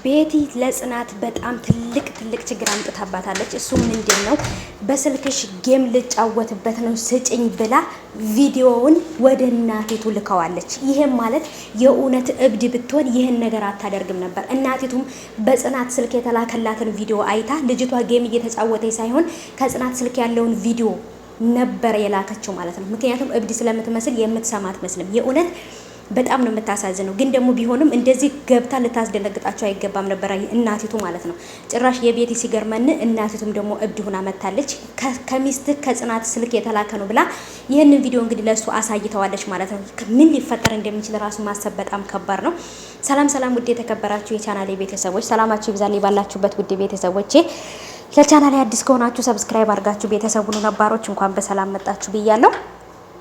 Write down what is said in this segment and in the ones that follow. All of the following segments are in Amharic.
ቤቲ ለጽናት በጣም ትልቅ ችግር አምጥታባታለች። እሱ ምንድነው? በስልክሽ ጌም ልጫወትበት ነው ስጭኝ ብላ ቪዲዮውን ወደ እናቲቱ ልከዋለች። ይሄም ማለት የእውነት እብድ ብትሆን ይህን ነገር አታደርግም ነበር። እናቲቱም በጽናት ስልክ የተላከላትን ቪዲዮ አይታ ልጅቷ ጌም እየተጫወተች ሳይሆን ከጽናት ስልክ ያለውን ቪዲዮ ነበር የላከችው ማለት ነው። ምክንያቱም እብድ ስለምትመስል የምትሰማ አትመስልም። የእውነት በጣም ነው የምታሳዝነው። ግን ደግሞ ቢሆንም እንደዚህ ገብታ ልታስደነግጣቸው አይገባም ነበር እናቲቱ ማለት ነው። ጭራሽ የቤቲ ሲገርመን እናቲቱም ደግሞ እብድ ሆና መታለች። ከሚስት ከጽናት ስልክ የተላከ ነው ብላ ይህንን ቪዲዮ እንግዲህ ለሱ አሳይተዋለች ማለት ነው። ምን ሊፈጠር እንደሚችል ራሱ ማሰብ በጣም ከባድ ነው። ሰላም ውድ የተከበራችሁ የቻናሌ ቤተሰቦች ሰላማችሁ ይብዛልኝ ባላችሁበት ውድ ቤተሰቦቼ። ለቻናሌ አዲስ ከሆናችሁ ሰብስክራይብ አድርጋችሁ ቤተሰቡን ነባሮች እንኳን በሰላም መጣችሁ ብያለሁ።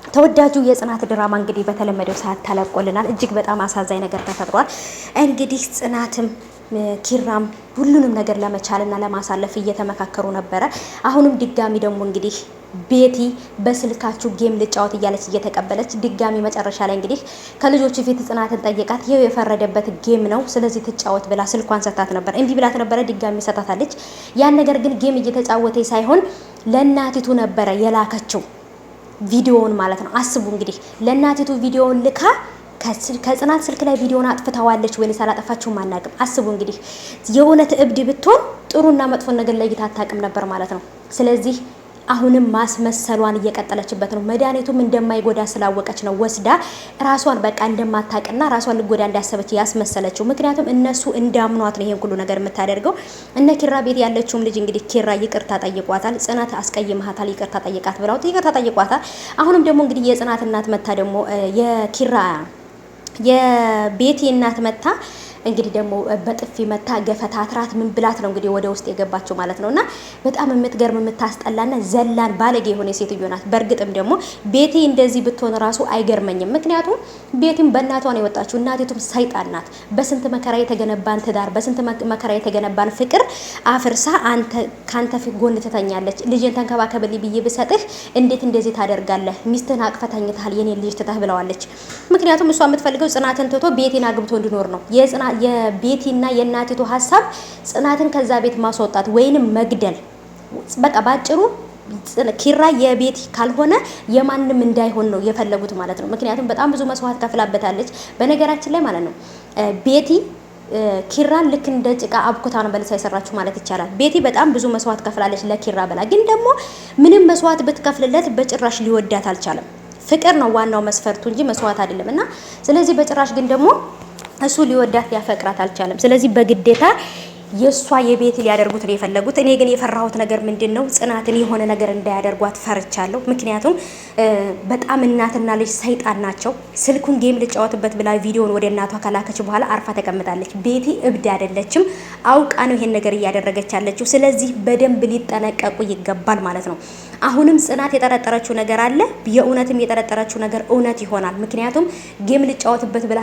ተወዳጁ የጽናት ድራማ እንግዲህ በተለመደው ሰዓት ተለቆልናል። እጅግ በጣም አሳዛኝ ነገር ተፈጥሯል። እንግዲህ ጽናትም ኪራም ሁሉንም ነገር ለመቻልና ለማሳለፍ እየተመካከሩ ነበረ። አሁንም ድጋሚ ደግሞ እንግዲህ ቤቲ በስልካችሁ ጌም ልጫወት እያለች እየተቀበለች ድጋሚ መጨረሻ ላይ እንግዲህ ከልጆቹ ፊት ጽናትን ጠየቃት። ይሄው የፈረደበት ጌም ነው ስለዚህ ትጫወት ብላ ስልኳን ሰጣት ነበር። እንዲህ ብላት ነበረ። ድጋሚ ሰጣታለች። ያን ነገር ግን ጌም እየተጫወተች ሳይሆን ለእናቲቱ ነበረ የላከችው ቪዲዮውን ማለት ነው። አስቡ እንግዲህ ለእናቲቱ ቪዲዮውን ልካ ከጽናት ስልክ ላይ ቪዲዮውን አጥፍታዋለች ወይስ አላጠፋችውም አናውቅም። አስቡ እንግዲህ የእውነት እብድ ብትሆን ጥሩና መጥፎ ነገር ለይታ አታውቅም ነበር ማለት ነው። ስለዚህ አሁንም ማስመሰሏን እየቀጠለችበት ነው። መድኃኒቱም እንደማይጎዳ ስላወቀች ነው ወስዳ ራሷን በቃ እንደማታውቅና ራሷን ልጎዳ እንዳሰበች ያስመሰለችው። ምክንያቱም እነሱ እንዳምኗት ነው ይሄን ሁሉ ነገር የምታደርገው። እነ ኪራ ቤት ያለችውም ልጅ እንግዲህ ኪራ ይቅርታ ጠይቋታል። ጽናት አስቀይመሃታል ይቅርታ ጠይቃት ብለው ይቅርታ ጠይቋታል። አሁንም ደግሞ እንግዲህ የጽናት እናት መታ ደግሞ የቤቲ እናት መታ እንግዲህ ደግሞ በጥፊ መታ ገፈታትራት ምን ብላት ነው እንግዲህ ወደ ውስጥ የገባቸው ማለት ነውና በጣም የምትገርም የምታስጠላና ዘላን ባለጌ የሆነ ሴትዮ ናት። በእርግጥም ደግሞ ቤቲ እንደዚህ ብትሆን ራሱ አይገርመኝም። ምክንያቱም ቤቲም በእናቷ ነው የወጣችው። እናቲቱም ሰይጣን ናት። በስንት መከራ የተገነባን ትዳር በስንት መከራ የተገነባን ፍቅር አፍርሳ ካንተ ፊት ጎን ትተኛለች። ልጅን ተንከባከብልኝ ብዬ ብሰጥህ እንዴት እንደዚህ ታደርጋለህ? ሚስትህን አቅፈተኝታል የኔ ልጅ ትተህ ብለዋለች። ምክንያቱም እሷ የምትፈልገው ጽናትን ትቶ ቤቲን አግብቶ እንዲኖር ነው። የቤቲና የእናቲቱ ሀሳብ ጽናትን ከዛ ቤት ማስወጣት ወይንም መግደል። በቃ ባጭሩ ኪራ የቤቲ ካልሆነ የማንም እንዳይሆን ነው የፈለጉት ማለት ነው። ምክንያቱም በጣም ብዙ መስዋዕት ከፍላበታለች። በነገራችን ላይ ማለት ነው ቤቲ ኪራን ልክ እንደ ጭቃ አብኩታ ነው በልሳ የሰራችሁ ማለት ይቻላል። ቤቲ በጣም ብዙ መስዋዕት ከፍላለች ለኪራ በላ። ግን ደግሞ ምንም መስዋዕት ብትከፍልለት በጭራሽ ሊወዳት አልቻለም። ፍቅር ነው ዋናው መስፈርቱ እንጂ መስዋዕት አይደለም። እና ስለዚህ በጭራሽ ግን ደግሞ እሱ ሊወዳት ሊያፈቅራት አልቻለም። ስለዚህ በግዴታ የሷ የቤት ሊያደርጉት ነው የፈለጉት። እኔ ግን የፈራሁት ነገር ምንድነው ጽናትን የሆነ ነገር እንዳያደርጓት ፈርቻለሁ። ምክንያቱም በጣም እናትና ልጅ ሰይጣን ናቸው። ስልኩን ጌም ልጫወትበት ብላ ቪዲዮውን ወደ እናቷ ከላከች በኋላ አርፋ ተቀምጣለች። ቤቲ እብድ አይደለችም፣ አውቃ ነው ይሄን ነገር እያደረገች ያለችው። ስለዚህ በደንብ ሊጠነቀቁ ይገባል ማለት ነው። አሁንም ጽናት የጠረጠረችው ነገር አለ። የእውነትም የጠረጠረችው ነገር እውነት ይሆናል። ምክንያቱም ጌም ልጫወትበት ብላ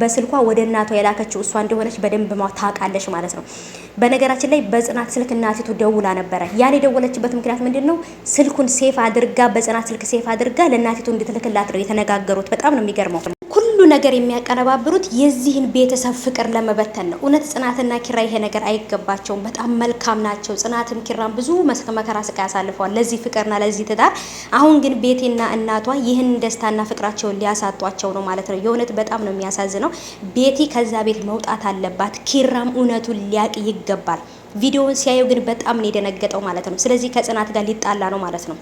በስልኳ ወደ እናቷ የላከችው እሷ እንደሆነች በደንብ ታውቃለች ማለት ነው። በነገራችን ላይ በጽናት ስልክ እናቲቱ ደውላ ነበረ። ያን የደወለችበት ምክንያት ምንድነው? ስልኩን ሴፍ አድርጋ በጽናት ስልክ ሴፍ አድርጋ ለእናቲቱ እንድትልክላት ነው የተነጋገሩት። በጣም ነው የሚገርመው። ሁሉ ነገር የሚያቀነባብሩት የዚህን ቤተሰብ ፍቅር ለመበተን ነው። እውነት ጽናትና ኪራ ይሄ ነገር አይገባቸውም። በጣም መልካም ናቸው። ጽናትም ኪራም ብዙ መከራ ስቃይ አሳልፈዋል ለዚህ ፍቅርና ለዚህ ትዳር። አሁን ግን ቤቴና እናቷ ይህን ደስታና ፍቅራቸውን ሊያሳጧቸው ነው ማለት ነው። የእውነት በጣም ነው የሚያሳዝነው። ቤቲ ከዛ ቤት መውጣት አለባት። ኪራም እውነቱን ሊያቅ ይገባል። ቪዲዮውን ሲያየው ግን በጣም ነው የደነገጠው ማለት ነው። ስለዚህ ከጽናት ጋር ሊጣላ ነው ማለት ነው።